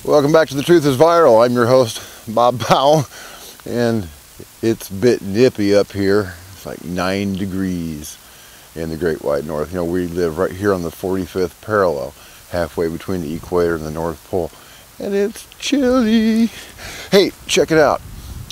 Welcome back to The Truth is Viral. I'm your host, Bob Powell, and it's a bit nippy up here. It's like 9 degrees in the Great White North. You know, we live right here on the 45th parallel, halfway between the equator and the North Pole, and it's chilly. Hey, check it out.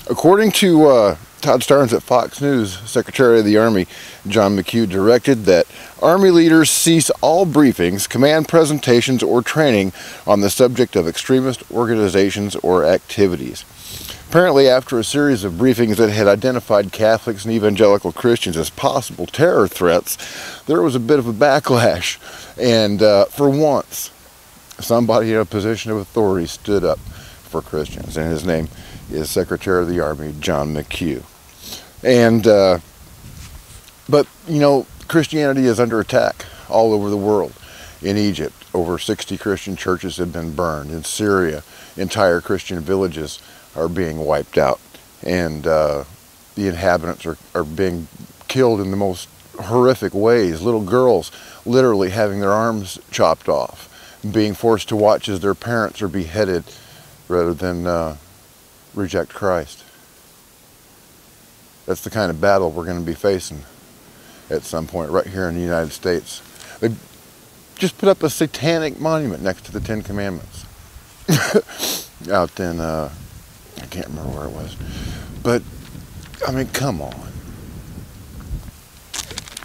According to Todd Starnes at Fox News, Secretary of the Army John McHugh directed that Army leaders cease all briefings, command presentations, or training on the subject of extremist organizations or activities. Apparently, after a series of briefings that had identified Catholics and evangelical Christians as possible terror threats, there was a bit of a backlash. And for once, somebody in a position of authority stood up for Christians, and his name is Secretary of the Army John McHugh. And but you know, Christianity is under attack all over the world. In Egypt, over 60 Christian churches have been burned. In Syria, entire Christian villages are being wiped out, and the inhabitants are being killed in the most horrific ways. Little girls literally having their arms chopped off, being forced to watch as their parents are beheaded rather than reject Christ. That's the kind of battle we're going to be facing at some point right here in the United States. They just put up a satanic monument next to the Ten Commandments out in, I can't remember where it was. But, I mean, come on.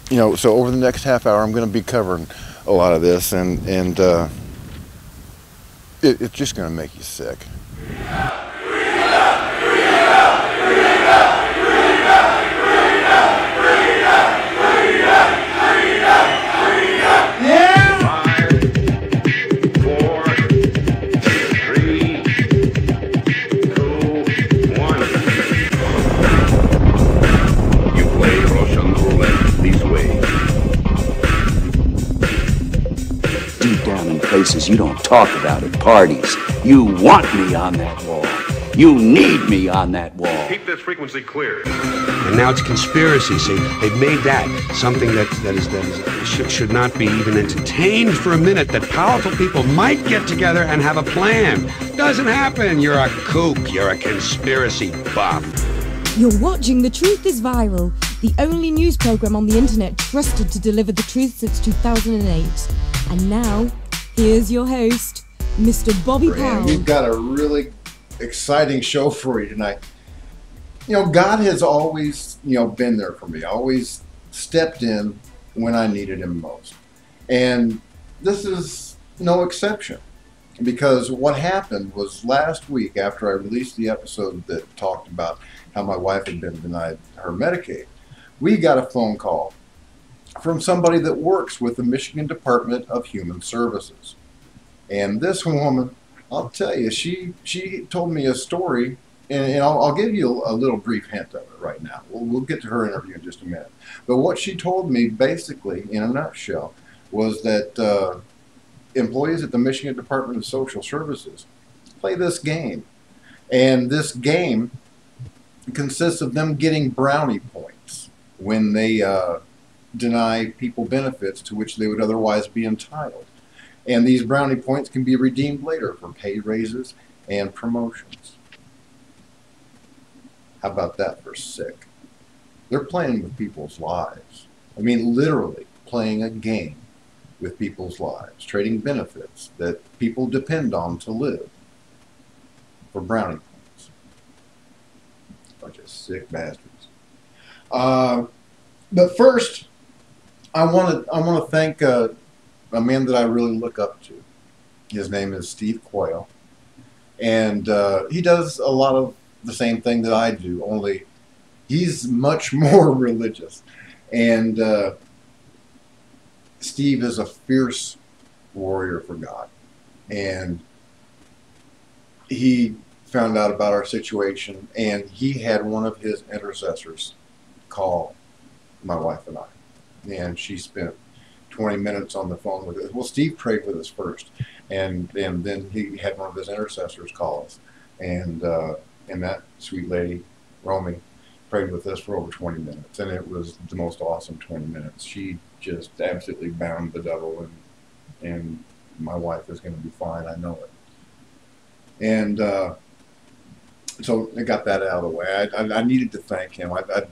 You know, so over the next half hour, I'm going to be covering a lot of this, and it's just going to make you sick. Places you don't talk about at parties. You want me on that wall. You need me on that wall. Keep this frequency clear. And now it's conspiracy. See, they've made that something that should not be even entertained for a minute. That powerful people might get together and have a plan. Doesn't happen. You're a kook. You're a conspiracy buff. You're watching The Truth is Viral, the only news program on the internet trusted to deliver the truth since 2008. And now, here's your host, Mr. Bobby Powell. We've got a really exciting show for you tonight. You know, God has always, been there for me. Always stepped in when I needed Him most. And this is no exception. Because what happened was last week, after I released the episode that talked about how my wife had been denied her Medicaid, we got a phone call from somebody that works with the Michigan Department of Human Services. And this woman, I'll tell you, she told me a story, and I'll give you a little brief hint of it right now. We'll get to her interview in just a minute. But what she told me, basically, in a nutshell, was that employees at the Michigan Department of Social Services play this game. And this game consists of them getting brownie points when they deny people benefits to which they would otherwise be entitled. And these brownie points can be redeemed later for pay raises and promotions. How about that for sick? They're playing with people's lives. I mean, literally playing a game with people's lives, trading benefits that people depend on to live for brownie points. Bunch of sick bastards. But first, I want to thank a man that I really look up to. His name is Steve Quayle, and he does a lot of the same thing that I do, only he's much more religious. And Steve is a fierce warrior for God, and he found out about our situation, and he had one of his intercessors call my wife and I. And she spent 20 minutes on the phone with us. Well, Steve prayed with us first, and then he had one of his intercessors call us, and that sweet lady, Romy, prayed with us for over 20 minutes, and it was the most awesome 20 minutes. She just absolutely bound the devil, and my wife is going to be fine. I know it. And so I got that out of the way. I needed to thank him. I've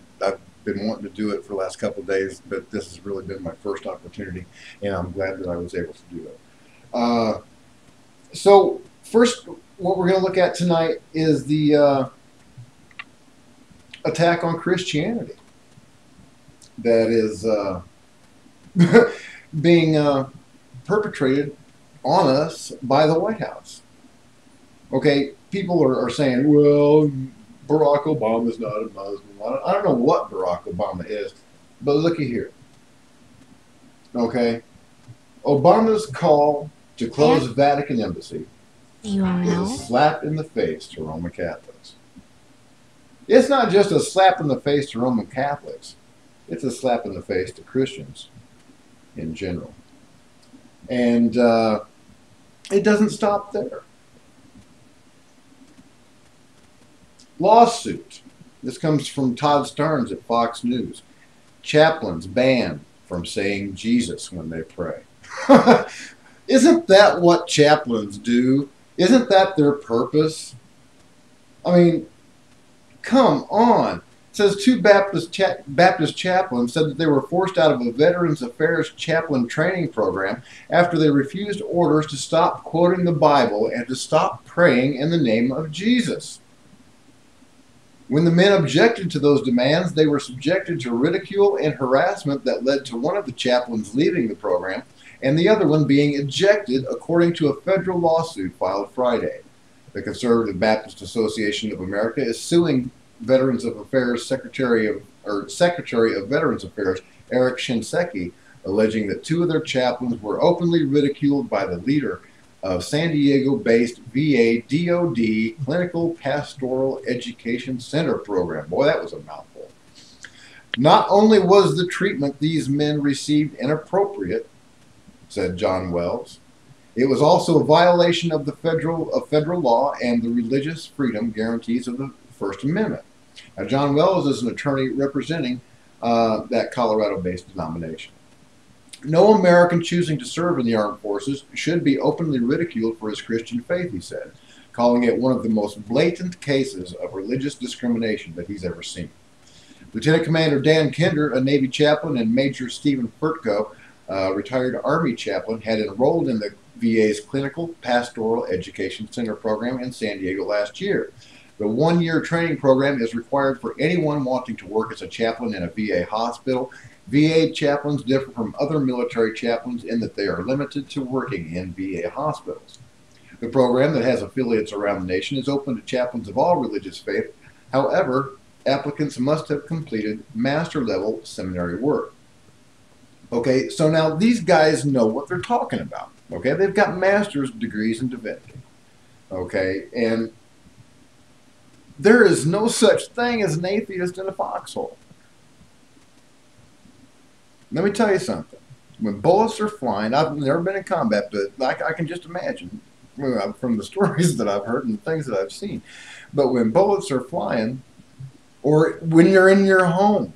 been wanting to do it for the last couple of days, but this has really been my first opportunity, and I'm glad that I was able to do it. So first, what we're going to look at tonight is the attack on Christianity that is being perpetrated on us by the White House. Okay, people are saying, well, Barack Obama's not a Muslim. I don't know what Barack Obama is, but looky here. Okay, Obama's call to close the Vatican embassy is a slap in the face to Roman Catholics. It's not just a slap in the face to Roman Catholics. It's a slap in the face to Christians in general. And it doesn't stop there. Lawsuit. This comes from Todd Starnes at Fox News. Chaplains banned from saying Jesus when they pray. Isn't that what chaplains do? Isn't that their purpose? I mean, come on. It says two Baptist chaplains said that they were forced out of a Veterans Affairs chaplain training program after they refused orders to stop quoting the Bible and to stop praying in the name of Jesus. When the men objected to those demands, they were subjected to ridicule and harassment that led to one of the chaplains leaving the program and the other one being ejected, according to a federal lawsuit filed Friday. The Conservative Baptist Association of America is suing Veterans of Affairs Secretary of Veterans Affairs Eric Shinseki, alleging that two of their chaplains were openly ridiculed by the leader of San Diego-based VA DoD Clinical Pastoral Education Center program. Boy, that was a mouthful. Not only was the treatment these men received inappropriate, said John Wells, it was also a violation of the federal law and the religious freedom guarantees of the First Amendment. Now, John Wells is an attorney representing that Colorado-based denomination. No American choosing to serve in the armed forces should be openly ridiculed for his Christian faith, he said, calling it one of the most blatant cases of religious discrimination that he's ever seen. Lieutenant Commander Dan Kinder, a Navy chaplain, and Major Stephen Furtko, retired Army chaplain, had enrolled in the VA's Clinical Pastoral Education Center program in San Diego last year. The one-year training program is required for anyone wanting to work as a chaplain in a VA hospital. VA chaplains differ from other military chaplains in that they are limited to working in VA hospitals. The program, that has affiliates around the nation, is open to chaplains of all religious faith. However, applicants must have completed master-level seminary work. Okay, so now these guys know what they're talking about. Okay, they've got master's degrees in divinity. Okay, and there is no such thing as an atheist in a foxhole. Let me tell you something. When bullets are flying, I've never been in combat, but I can just imagine from the stories that I've heard and the things that I've seen. But when bullets are flying, or when you're in your home,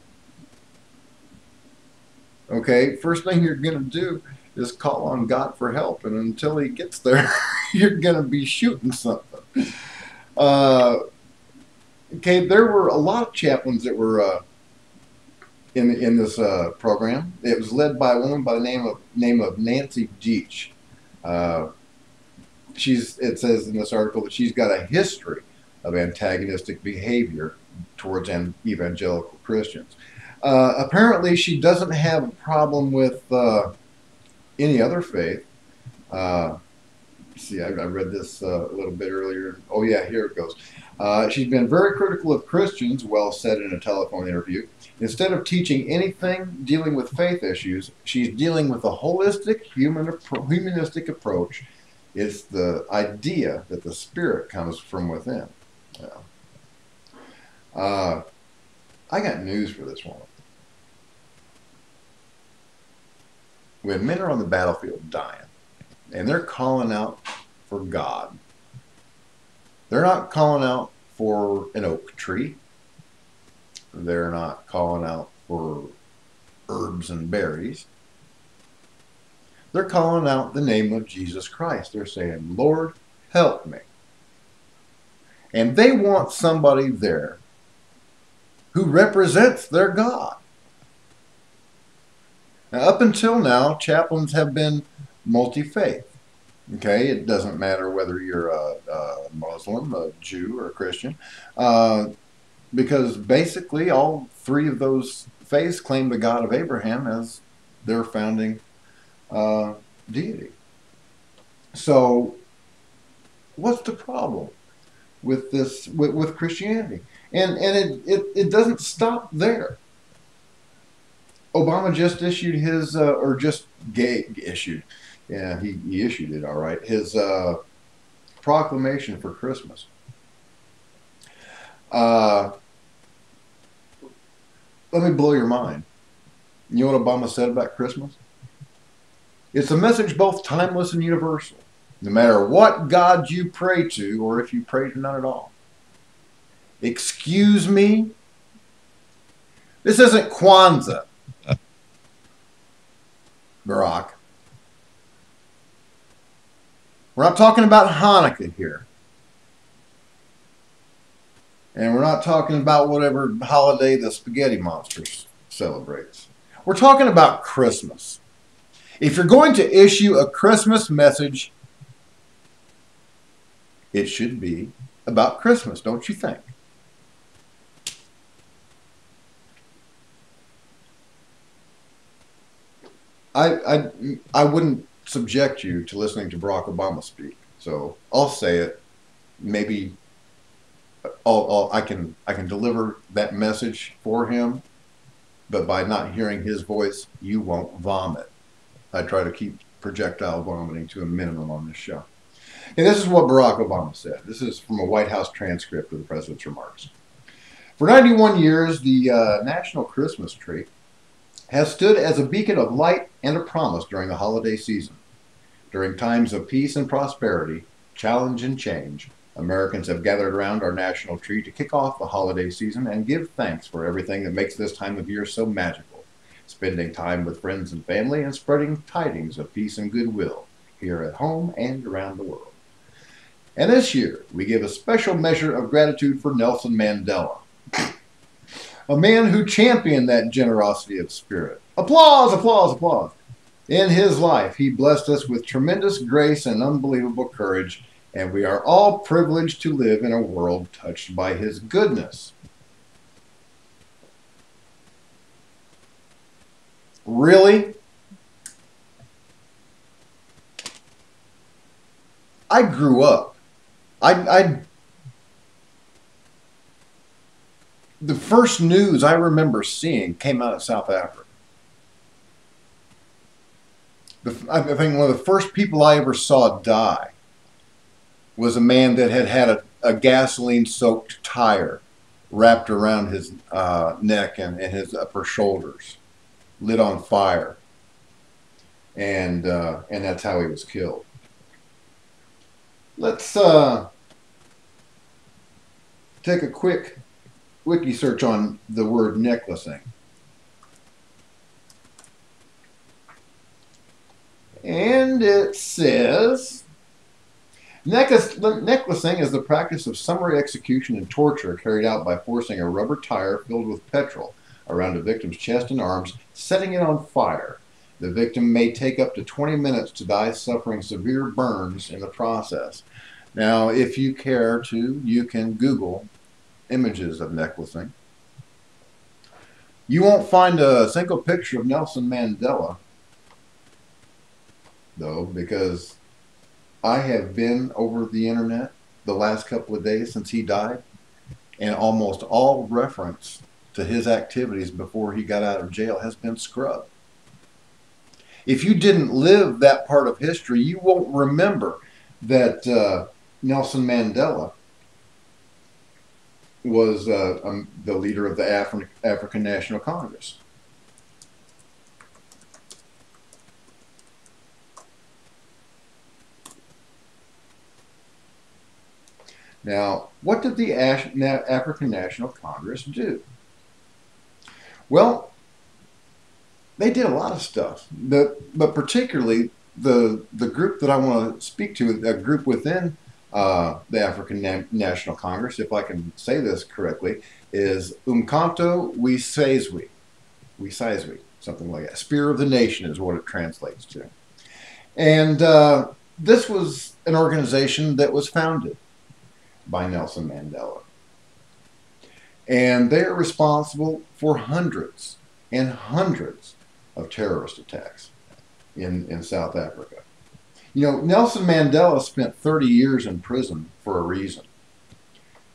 okay, first thing you're going to do is call on God for help. And until he gets there, you're going to be shooting something. Okay, there were a lot of chaplains that were in this program. It was led by a woman by the name of Nancy Deach. It says in this article that she's got a history of antagonistic behavior towards evangelical Christians. Apparently, she doesn't have a problem with any other faith. See, I read this a little bit earlier. Oh yeah, here it goes. She's been very critical of Christians, Wells said in a telephone interview. Instead of teaching anything dealing with faith issues, she's dealing with a holistic, humanistic approach. It's the idea that the Spirit comes from within. Yeah. I got news for this woman. When men are on the battlefield dying, and they're calling out for God, they're not calling out for an oak tree. They're not calling out for herbs and berries. They're calling out the name of Jesus Christ. They're saying, Lord, help me. And they want somebody there who represents their God. Now, up until now, chaplains have been multi-faith. Okay, it doesn't matter whether you're a Muslim, a Jew, or a Christian, because basically all three of those faiths claim the God of Abraham as their founding deity. So, what's the problem with this, with Christianity? And it doesn't stop there. Obama just issued his, issued, yeah, he issued it, all right, his proclamation for Christmas. Let me blow your mind. You know what Obama said about Christmas? It's a message both timeless and universal, no matter what God you pray to, or if you pray to none at all. Excuse me? This isn't Kwanzaa, Barack. We're not talking about Hanukkah here. And we're not talking about whatever holiday the spaghetti monster celebrates. We're talking about Christmas. If you're going to issue a Christmas message, it should be about Christmas, don't you think? I wouldn't subject you to listening to Barack Obama speak, so I'll say it. Maybe I can deliver that message for him, but by not hearing his voice, you won't vomit. I try to keep projectile vomiting to a minimum on this show. And this is what Barack Obama said. This is from a White House transcript of the president's remarks. For 91 years, the National Christmas Tree has stood as a beacon of light and a promise during the holiday season. During times of peace and prosperity, challenge and change, Americans have gathered around our national tree to kick off the holiday season and give thanks for everything that makes this time of year so magical, spending time with friends and family and spreading tidings of peace and goodwill here at home and around the world. And this year, we give a special measure of gratitude for Nelson Mandela, a man who championed that generosity of spirit. Applause, applause, applause. In his life, he blessed us with tremendous grace and unbelievable courage, and we are all privileged to live in a world touched by his goodness. Really? I grew up. The first news I remember seeing came out of South Africa. I think one of the first people I ever saw die was a man that had a gasoline-soaked tire wrapped around his neck and his upper shoulders, lit on fire, and that's how he was killed. Let's take a quick wiki search on the word necklacing. And it says, necklacing is the practice of summary execution and torture carried out by forcing a rubber tire filled with petrol around a victim's chest and arms, setting it on fire. The victim may take up to 20 minutes to die, suffering severe burns in the process. Now, if you care to, you can Google images of necklacing. You won't find a single picture of Nelson Mandela, though, because I have been over the internet the last couple of days since he died, and almost all reference to his activities before he got out of jail has been scrubbed. If you didn't live that part of history, you won't remember that Nelson Mandela was the leader of the African National Congress. Now, what did the African National Congress do? Well, they did a lot of stuff, but particularly the group that I want to speak to, a group within the African National Congress, if I can say this correctly, is Umkhonto we Sizwe, something like that. Spear of the Nation is what it translates to. And this was an organization that was founded by Nelson Mandela. And they are responsible for hundreds and hundreds of terrorist attacks in South Africa. You know, Nelson Mandela spent 30 years in prison for a reason.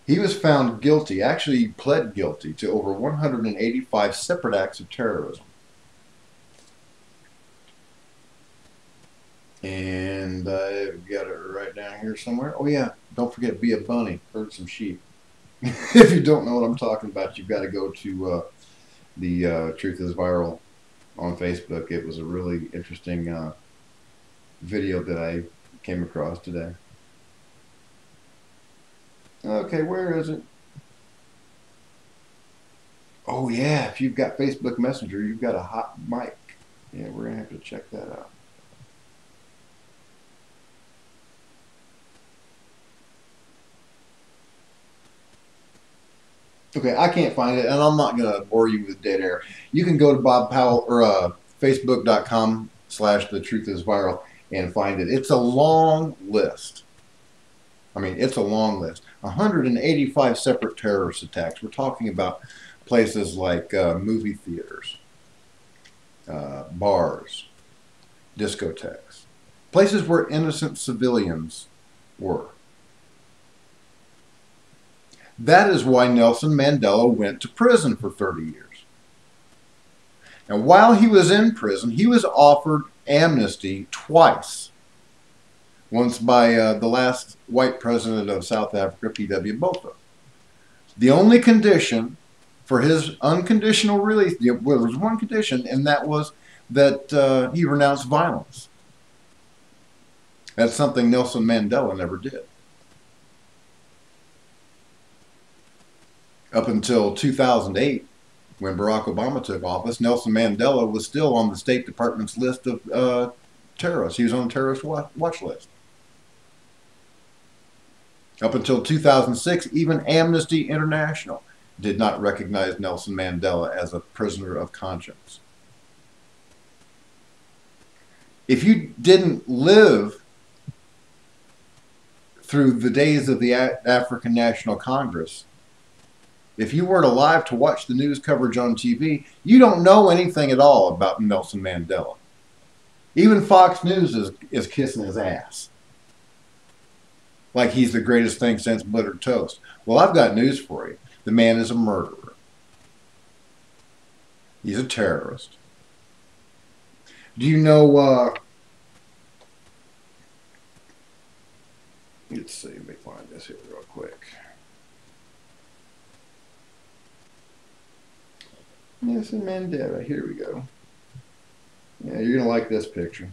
He was found guilty, actually pled guilty to over 185 separate acts of terrorism. And I've got it right down here somewhere. Oh yeah, don't forget, be a bunny, herd some sheep. If you don't know what I'm talking about, you've got to go to the Truth is Viral on Facebook. It was a really interesting video that I came across today. Okay, where is it? Oh yeah, if you've got Facebook Messenger, you've got a hot mic. Yeah, we're gonna have to check that out. Okay, I can't find it, and I'm not going to bore you with dead air. You can go to Bob Powell or Facebook.com/TheTruthIsViral and find it. It's a long list. I mean, it's a long list. 185 separate terrorist attacks. We're talking about places like movie theaters, bars, discotheques, places where innocent civilians were. That is why Nelson Mandela went to prison for 30 years. And while he was in prison, he was offered amnesty twice. Once by the last white president of South Africa, P.W. Botha. The only condition for his unconditional release, well, there was one condition, and that was that he renounced violence. That's something Nelson Mandela never did. Up until 2008, when Barack Obama took office, Nelson Mandela was still on the State Department's list of terrorists. He was on the terrorist watch list. Up until 2006, even Amnesty International did not recognize Nelson Mandela as a prisoner of conscience. If you didn't live through the days of the African National Congress, if you weren't alive to watch the news coverage on TV, you don't know anything at all about Nelson Mandela. Even Fox News is kissing his ass. Like he's the greatest thing since buttered toast. Well, I've got news for you. The man is a murderer. He's a terrorist. Do you know, let's see, let me find this here real quick. Nelson Mandela, here we go. Yeah, you're going to like this picture.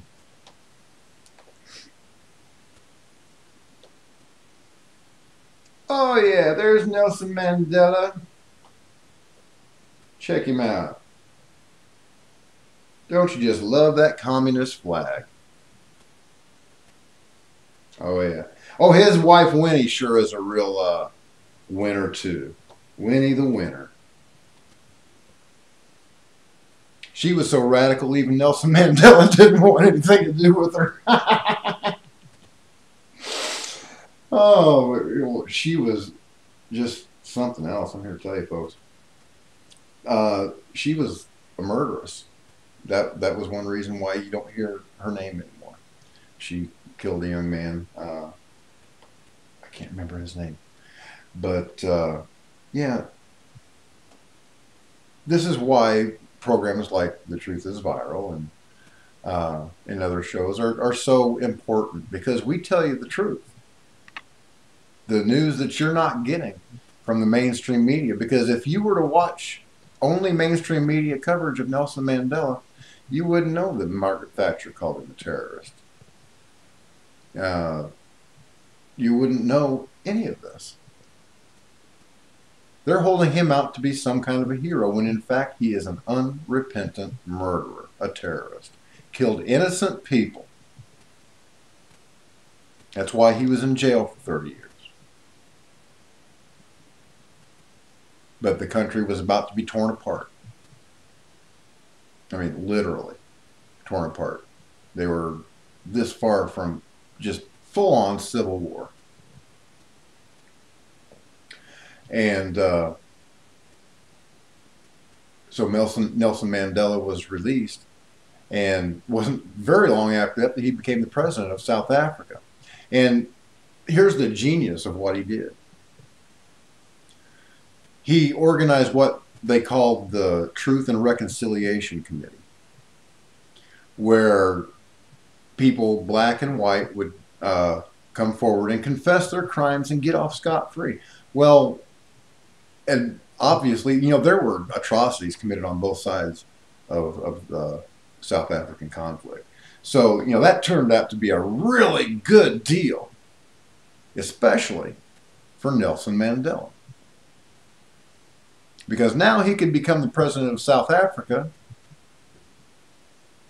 Oh yeah, there's Nelson Mandela. Check him out. Don't you just love that communist flag? Oh yeah. Oh, his wife Winnie sure is a real winner too. Winnie the winner. She was so radical, even Nelson Mandela didn't want anything to do with her. Oh, she was just something else. I'm here to tell you, folks. She was a murderess. That was one reason why you don't hear her name anymore. She killed a young man. I can't remember his name. But, yeah. This is why programs like The Truth is Viral and other shows are so important, because we tell you the truth. The news that you're not getting from the mainstream media. Because if you were to watch only mainstream media coverage of Nelson Mandela, you wouldn't know that Margaret Thatcher called him a terrorist. You wouldn't know any of this. They're holding him out to be some kind of a hero, when in fact he is an unrepentant murderer, a terrorist. Killed innocent people. That's why he was in jail for 30 years. But the country was about to be torn apart. I mean, literally torn apart. They were this far from just full-on civil war. And so Nelson Mandela was released, and wasn't very long after that he became the president of South Africa. And here's the genius of what he did. He organized what they called the Truth and Reconciliation Committee, where people, black and white, would come forward and confess their crimes and get off scot-free. Well, and obviously, you know, there were atrocities committed on both sides of the South African conflict. So, you know, that turned out to be a really good deal, especially for Nelson Mandela. Because now he could become the president of South Africa,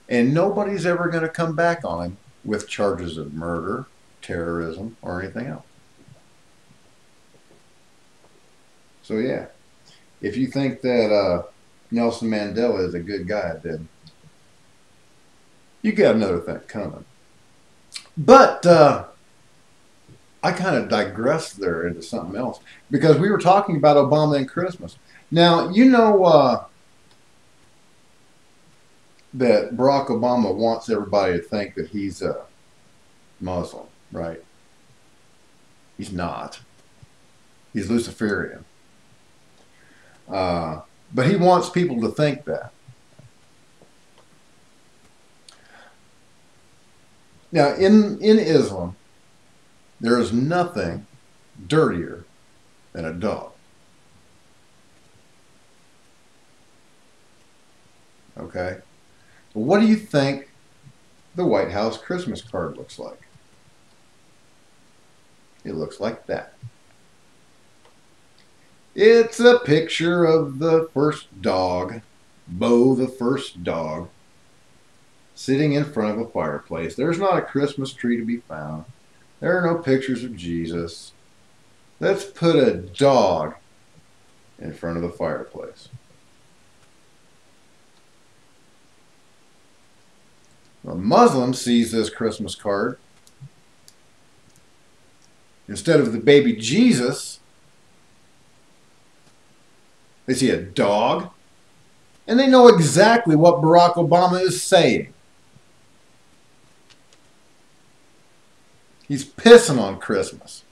and nobody's ever going to come back on him with charges of murder, terrorism, or anything else. So yeah, if you think that Nelson Mandela is a good guy, then you got another thing coming. But I kind of digressed there into something else, because we were talking about Obama and Christmas. Now, you know that Barack Obama wants everybody to think that he's a Muslim, right? He's not. He's Luciferian. But he wants people to think that. Now, in Islam, there is nothing dirtier than a dog. Okay? Well, what do you think the White House Christmas card looks like? It looks like that. It's a picture of the first dog, Bo the first dog, sitting in front of a fireplace. There's not a Christmas tree to be found. There are no pictures of Jesus. Let's put a dog in front of the fireplace. A Muslim sees this Christmas card. Instead of the baby Jesus, they see a dog, and they know exactly what Barack Obama is saying. He's pissing on Christmas.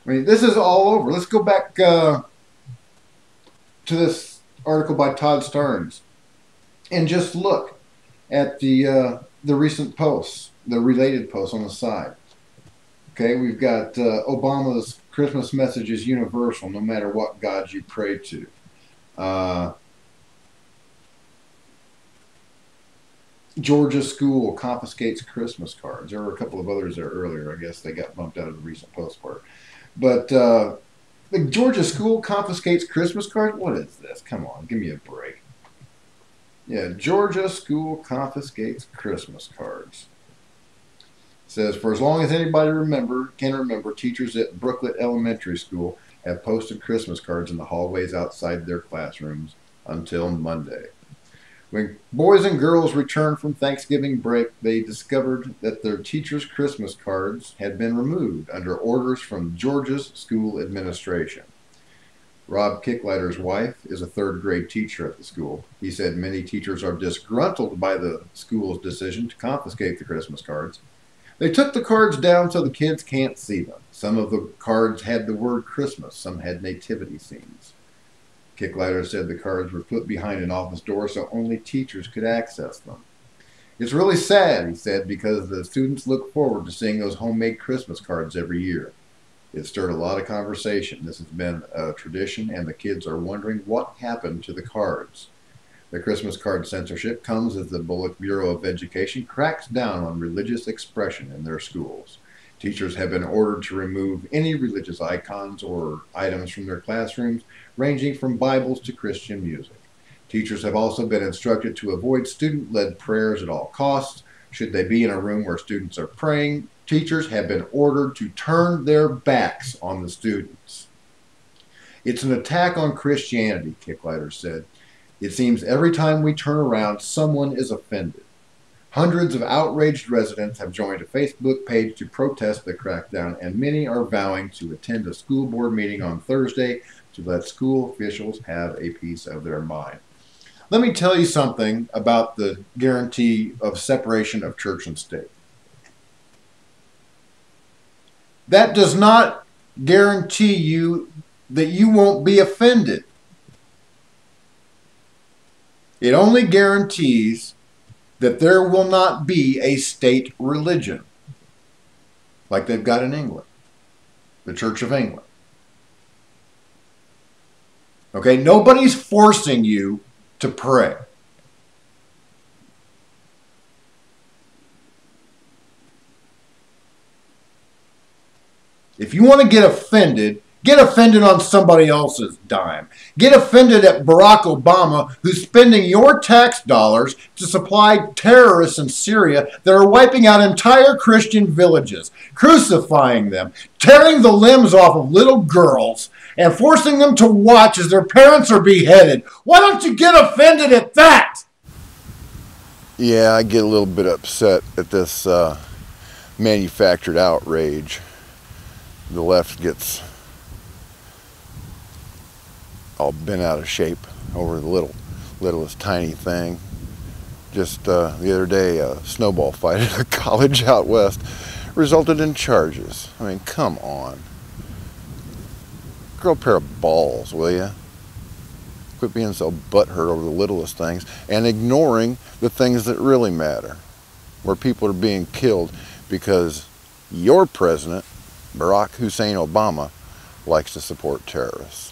I mean, this is all over. Let's go back to this article by Todd Starnes and just look at the recent posts, the related posts on the side. Okay, we've got Obama's Christmas message is universal, no matter what God you pray to. Georgia school confiscates Christmas cards. There were a couple of others there earlier. I guess they got bumped out of the recent post part. But the Georgia school confiscates Christmas cards? What is this? Come on, give me a break. Yeah, Georgia school confiscates Christmas cards. It says, for as long as anybody can remember, teachers at Brooklet Elementary School have posted Christmas cards in the hallways outside their classrooms until Monday. When boys and girls returned from Thanksgiving break, they discovered that their teachers' Christmas cards had been removed under orders from Georgia's school administration. Rob Kicklighter's wife is a third-grade teacher at the school. He said many teachers are disgruntled by the school's decision to confiscate the Christmas cards. They took the cards down so the kids can't see them. Some of the cards had the word Christmas. Some had nativity scenes. Kicklighter said the cards were put behind an office door so only teachers could access them. It's really sad, he said, because the students look forward to seeing those homemade Christmas cards every year. It stirred a lot of conversation. This has been a tradition, and the kids are wondering what happened to the cards. The Christmas card censorship comes as the Bullock Bureau of Education cracks down on religious expression in their schools. Teachers have been ordered to remove any religious icons or items from their classrooms, ranging from Bibles to Christian music. Teachers have also been instructed to avoid student-led prayers at all costs. Should they be in a room where students are praying, teachers have been ordered to turn their backs on the students. It's an attack on Christianity, Kicklighter said. It seems every time we turn around, someone is offended. Hundreds of outraged residents have joined a Facebook page to protest the crackdown, and many are vowing to attend a school board meeting on Thursday to let school officials have a piece of their mind. Let me tell you something about the guarantee of separation of church and state. That does not guarantee you that you won't be offended. It only guarantees that there will not be a state religion like they've got in England, the Church of England. Okay, nobody's forcing you to pray. If you want to get offended on somebody else's dime. Get offended at Barack Obama, who's spending your tax dollars to supply terrorists in Syria that are wiping out entire Christian villages, crucifying them, tearing the limbs off of little girls, and forcing them to watch as their parents are beheaded. Why don't you get offended at that? Yeah, I get a little bit upset at this manufactured outrage. The left gets all bent out of shape over the littlest tiny thing. Just the other day, a snowball fight at a college out west resulted in charges. I mean, come on. Grow a pair of balls, will ya? Quit being so butthurt over the littlest things and ignoring the things that really matter, where people are being killed because your president, Barack Hussein Obama, likes to support terrorists.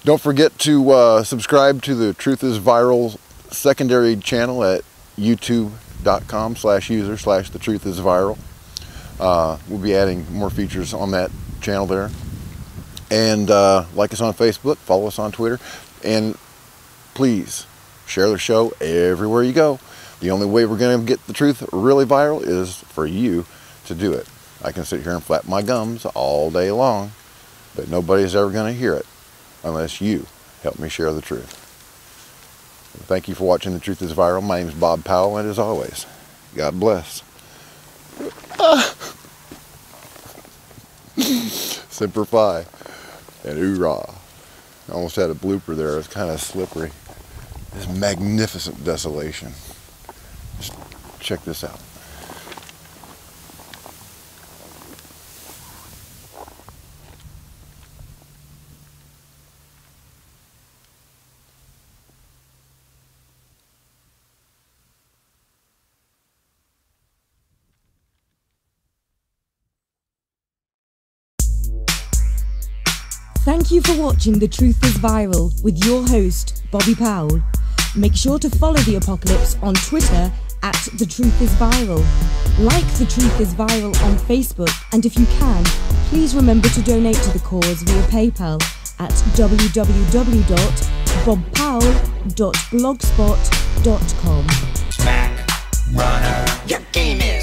Don't forget to subscribe to the Truth is Viral secondary channel at youtube.com/user/thetruithisviral. We'll be adding more features on that channel there. And like us on Facebook, follow us on Twitter, and please share the show everywhere you go. The only way we're going to get the truth really viral is for you to do it. I can sit here and flap my gums all day long, but nobody's ever going to hear it unless you help me share the truth. Thank you for watching The Truth is Viral. My name is Bob Powell, and as always, God bless. Semper Fi and hoorah. I almost had a blooper there. It was kind of slippery. This magnificent desolation. Just check this out. Thank you for watching The Truth is Viral with your host, Bobby Powell. Make sure to follow The Apocalypse on Twitter at The Truth is Viral. Like The Truth is Viral on Facebook, and if you can, please remember to donate to the cause via PayPal at www.bobpowell.blogspot.com. Back runner, your game is